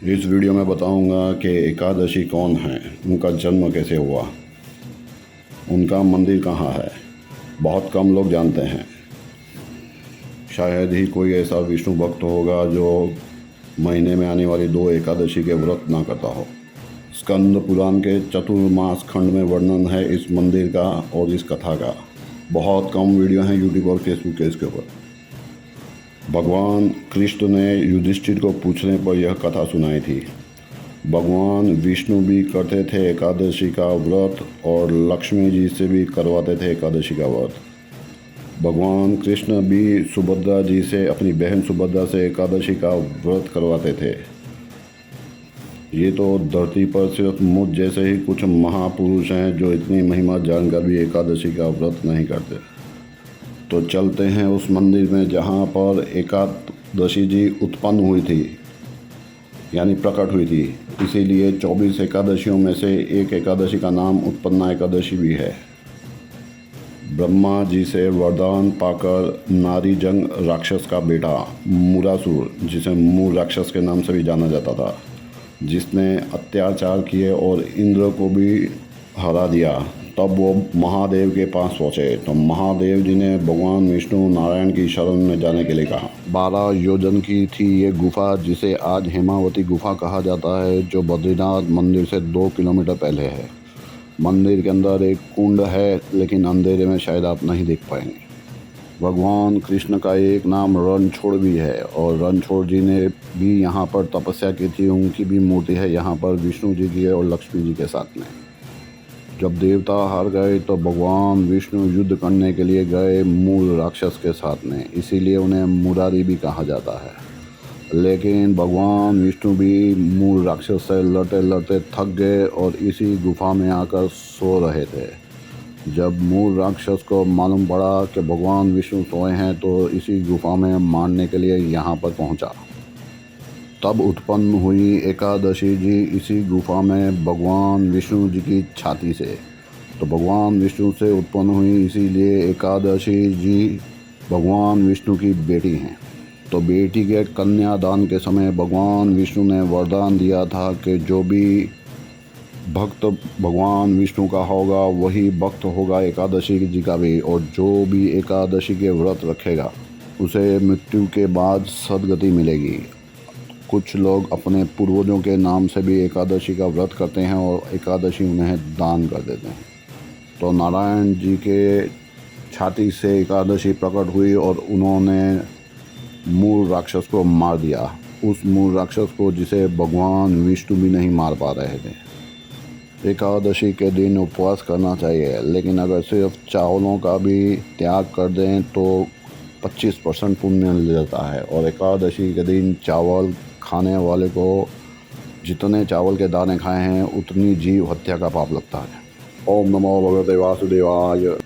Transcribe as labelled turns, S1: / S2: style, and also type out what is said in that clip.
S1: इस वीडियो में बताऊंगा कि एकादशी कौन है, उनका जन्म कैसे हुआ, उनका मंदिर कहाँ है। बहुत कम लोग जानते हैं। शायद ही कोई ऐसा विष्णु भक्त होगा जो महीने में आने वाली 2 एकादशी के व्रत ना करता हो। स्कंद पुराण के चतुर्मास खंड में वर्णन है इस मंदिर का और इस कथा का। बहुत कम वीडियो हैं यूट्यूब और फेसबुक के इसके ऊपर। भगवान कृष्ण ने युधिष्ठिर को पूछने पर यह कथा सुनाई थी। भगवान विष्णु भी करते थे एकादशी का व्रत और लक्ष्मी जी से भी करवाते थे एकादशी का व्रत। भगवान कृष्ण भी सुभद्रा जी से, अपनी बहन सुभद्रा से एकादशी का व्रत करवाते थे। ये तो धरती पर सिर्फ मुझ जैसे ही कुछ महापुरुष हैं जो इतनी महिमा जानकर भी एकादशी का व्रत नहीं करते। तो चलते हैं उस मंदिर में जहाँ पर एकादशी जी उत्पन्न हुई थी, यानी प्रकट हुई थी। इसीलिए 24 एकादशियों में से एक एकादशी का नाम उत्पन्ना एकादशी भी है। ब्रह्मा जी से वरदान पाकर नारीजंग राक्षस का बेटा मूरासुर, जिसे मूर राक्षस के नाम से भी जाना जाता था, जिसने अत्याचार किए और इंद्र को भी हरा दिया, तब वो महादेव के पास पहुँचे। तो महादेव जी ने भगवान विष्णु नारायण की शरण में जाने के लिए कहा। 12 योजन की थी ये गुफा, जिसे आज हेमावती गुफा कहा जाता है, जो बद्रीनाथ मंदिर से 2 किलोमीटर पहले है। मंदिर के अंदर एक कुंड है, लेकिन अंधेरे में शायद आप नहीं देख पाएंगे। भगवान कृष्ण का एक नाम रणछोड़ भी है और रणछोड़ जी ने भी यहाँ पर तपस्या की थी। उनकी भी मूर्ति है यहाँ पर विष्णु जी की और लक्ष्मी जी के साथ में। जब देवता हार गए तो भगवान विष्णु युद्ध करने के लिए गए मूल राक्षस के साथ में, इसीलिए उन्हें मुरारी भी कहा जाता है। लेकिन भगवान विष्णु भी मूल राक्षस से लड़ते लड़ते थक गए और इसी गुफा में आकर सो रहे थे। जब मूल राक्षस को मालूम पड़ा कि भगवान विष्णु सोए हैं तो इसी गुफा में मारने के लिए यहाँ पर पहुँचा। तब उत्पन्न हुई एकादशी जी इसी गुफा में भगवान विष्णु जी की छाती से। तो भगवान विष्णु से उत्पन्न हुई, इसीलिए एकादशी जी भगवान विष्णु की बेटी हैं। तो बेटी के कन्यादान के समय भगवान विष्णु ने वरदान दिया था कि जो भी भक्त भगवान विष्णु का होगा वही भक्त होगा एकादशी जी का भी, और जो भी एकादशी के व्रत रखेगा उसे मृत्यु के बाद सद्गति मिलेगी। कुछ लोग अपने पूर्वजों के नाम से भी एकादशी का व्रत करते हैं और एकादशी उन्हें दान कर देते हैं। तो नारायण जी के छाती से एकादशी प्रकट हुई और उन्होंने मूल राक्षस को मार दिया। उस मूल राक्षस को जिसे भगवान विष्णु भी नहीं मार पा रहे थे। एकादशी के दिन उपवास करना चाहिए, लेकिन अगर सिर्फ चावलों का भी त्याग कर दें तो 25% पुण्य मिल जाता है। और एकादशी के दिन चावल खाने वाले को जितने चावल के दाने खाए हैं उतनी जीव हत्या का पाप लगता है। ओम नमो भगवते वासुदेवाय।